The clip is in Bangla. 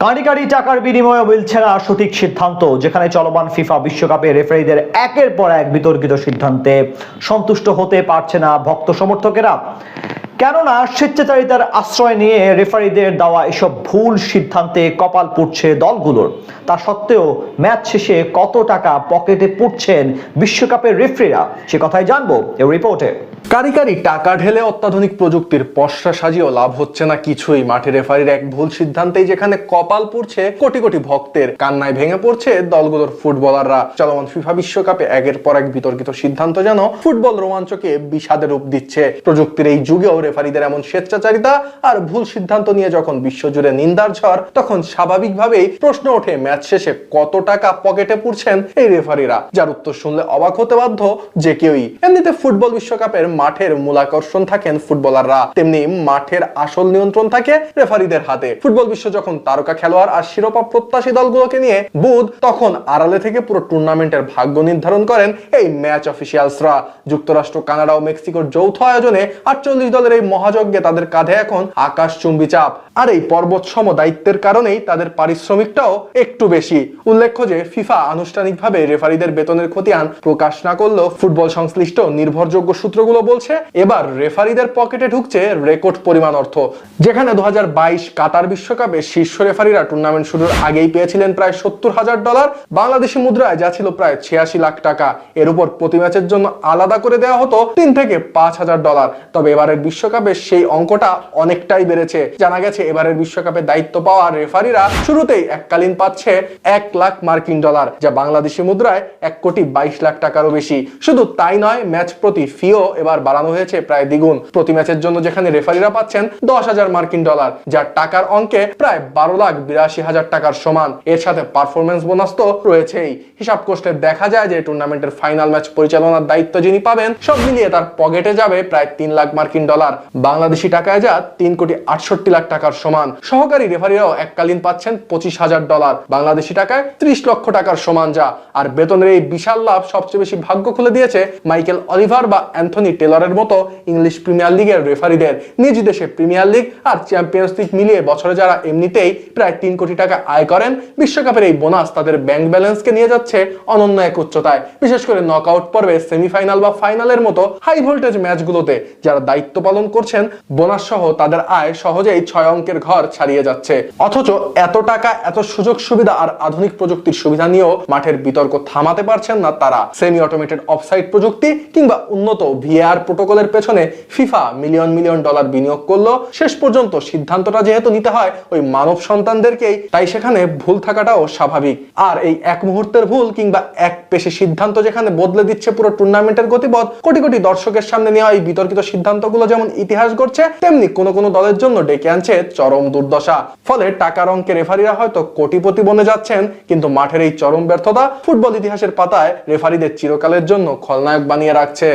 কাঁড়ি কাঁড়ি টাকার বিনিময়ে মিলছে না সঠিক সিদ্ধান্ত, যেখানে চলমান ফিফা বিশ্বকাপে রেফারিদের একের পর এক বিতর্কিত সিদ্ধান্তে সন্তুষ্ট হতে পারছে না ভক্ত সমর্থকেরা। কেননা স্বেচ্ছাচারিতার আশ্রয় নিয়ে রেফারিদের দেওয়া এসব ভুল সিদ্ধান্তে কপাল পুড়ছে দলগুলোর। তা সত্ত্বেও ম্যাচ শেষে কত টাকা পকেটে পুড়ছেন বিশ্বকাপের রেফারিরা, সে কথাই জানবো এই রিপোর্টে। কারি কারি টাকা ঢেলে অত্যাধুনিক প্রযুক্তির পসরা সাজিয়েও লাভ হচ্ছে না কিছুই। মাঠে রেফারির এক ভুল সিদ্ধান্তেই যেখানে কপাল পুড়ছে কোটি কোটি ভক্তের, কান্নায় ভেঙে পড়ছে দলগুলোর ফুটবলাররা। চলমান ফিফা বিশ্বকাপে একের পর এক বিতর্কিত সিদ্ধান্ত যেন ফুটবল রোমাঞ্চকে বিষাদে রূপ দিচ্ছে। প্রযুক্তির এই যুগেও রেফারিদের এমন স্বেচ্ছাচারিতা আর ভুল সিদ্ধান্ত নিয়ে যখন বিশ্বজুড়ে নিন্দার ঝড়, তখন স্বাভাবিকভাবেই প্রশ্ন ওঠে ম্যাচ শেষে কত টাকা পকেটে পুড়ছেন এই রেফারিরা, যার উত্তর শুনলে অবাক হতে বাধ্য যে কেউই। এমনিতে ফুটবল বিশ্বকাপের মাঠের মূল আকর্ষণ থাকেন ফুটবলাররা, তেমনি মাঠের আসল নিয়ন্ত্রণ থাকে রেফারিদের হাতে। ফুটবল বিশ্ব যখন তারকা খেলোয়াড় আর শিরোপা প্রত্যাশী দলগুলোকে নিয়ে বুধ, তখন আড়ালে থেকে পুরো টুর্নামেন্টের ভাগ্য নির্ধারণ করেন এই ম্যাচ অফিসিয়ালসরা। যুক্তরাষ্ট্র, কানাডা ও মেক্সিকোর যৌথ আয়োজনে 48 দলের এই মহাযজ্ঞে তাদের কাঁধে এখন আকাশচুম্বী চাপ, আর এই পর্বত সম দায়িত্বের কারণেই তাদের পারিশ্রমিকটাও একটু বেশি। উল্লেখ্য যে ফিফা আনুষ্ঠানিকভাবে রেফারিদের বেতনের খতিয়ান প্রকাশ না করলেও ফুটবল সংশ্লিষ্ট নির্ভরযোগ্য সূত্রগুলো বলছে এবার রেফারিদের পকেটে ঢুকছে রেকর্ড পরিমাণ অর্থ। যেখানে 2022 কাতার বিশ্বকাপে শীর্ষ রেফারিরা টুর্নামেন্ট শুরুর আগেই পেয়েছিলেন প্রায় $70,000, বাংলাদেশি মুদ্রায় যা ছিল প্রায় 86 লাখ টাকা। এর উপর প্রতি ম্যাচের জন্য আলাদা করে দেওয়া হতো $3 থেকে $5,000। তবে এবারের বিশ্বকাপে সেই অঙ্কটা অনেকটাই বেড়েছে। জানা গেছে এবারের বিশ্বকাপে দায়িত্ব পাওয়া রেফারিরা শুরুতেই এককালীন পাচ্ছে $1 লাখ, যা বাংলাদেশি মুদ্রায় $1,22 লাখ টাকারও বেশি। শুধু তাই নয়, ম্যাচ প্রতি ফিও এবার বাড়ানো হয়েছে প্রায় দ্বিগুণ। প্রতি ম্যাচের জন্য যেখানে রেফারিরা পাচ্ছেন $10,000, যা টাকার অঙ্কে প্রায় $12,82,000 টাকার সমান। এর সাথে পারফরমেন্স বোনাস তো রয়েছেই। হিসাব কষলে দেখা যায় যে টুর্নামেন্টের ফাইনাল ম্যাচ পরিচালনার দায়িত্ব যিনি পাবেন, সব মিলিয়ে তার পকেটে যাবে প্রায় $3 লাখ, বাংলাদেশি টাকায় যা $3,68 লাখ টাকার সমান। সহকারী রেফারিরাও এককালীন পাচ্ছেন $25,000, বাংলাদেশি টাকায় $30 লক্ষ টাকার সমান যা। আর বেতনের এই বিশাল লাভ সবচেয়ে বেশি ভাগ্য খুলে দিয়েছে মাইকেল অলিভার বা অ্যান্থনি টেলরের মতো ইংলিশ প্রিমিয়ার লিগের রেফারিদের। নিজ দেশে প্রিমিয়ার লিগ আর চ্যাম্পিয়ন্স লিগ মিলিয়ে বছরে যারা এমনিতেই প্রায় $3 কোটি টাকা আয় করেন, বিশ্বকাপের এই বোনাস তাদের ব্যাংক ব্যালেন্সকে নিয়ে যাচ্ছে অনন্য এক উচ্চতায়। বিশেষ করে নকআউট পর্বে, সেমিফাইনাল বা ফাইনালের মতো হাই ভোল্টেজ ম্যাচগুলোতে যারা দায়িত্ব পালন করছেন, বোনাস সহ তাদের আয় সহজেই 6 অঙ্কের ঘর ছাড়িয়ে যাচ্ছে। অথচ এত টাকা, এত সুযোগ সুবিধা আর আধুনিক প্রযুক্তির সুবিধা নিয়েও মাঠের বিতর্ক থামাতে পারছেন না তারা। সেমি অটোমেটেড অফসাইড প্রযুক্তি কিংবা উন্নত ভিএআর প্রোটোকলের পেছনে ফিফা মিলিয়ন মিলিয়ন ডলার বিনিয়োগ করলো, শেষ পর্যন্ত সিদ্ধান্তটা যেহেতু নিতে হয় ওই মানব সন্তানদেরকেই, তাই সেখানে ভুল থাকাটাও স্বাভাবিক। আর এই এক মুহূর্তের ভুল কিংবা এক পেশে সিদ্ধান্ত যেখানে বদলে দিচ্ছে পুরো টুর্নামেন্টের গতিপথ, কোটি কোটি দর্শকের সামনে নেওয়া এই বিতর্কিত সিদ্ধান্তগুলো যেমন ইতিহাস গড়ছে, তেমনি কোনো কোনো দলের জন্য ডেকে আনছে চরম দুর্দশা। ফলে টাকার অঙ্কে রেফারিরা হয়তো কোটিপতি বনে যাচ্ছেন, কিন্তু মাঠের এই চরম ব্যর্থতা ফুটবল ইতিহাসের পাতায় রেফারিদের চিরকালের জন্য খলনায়ক বানিয়ে রাখছে।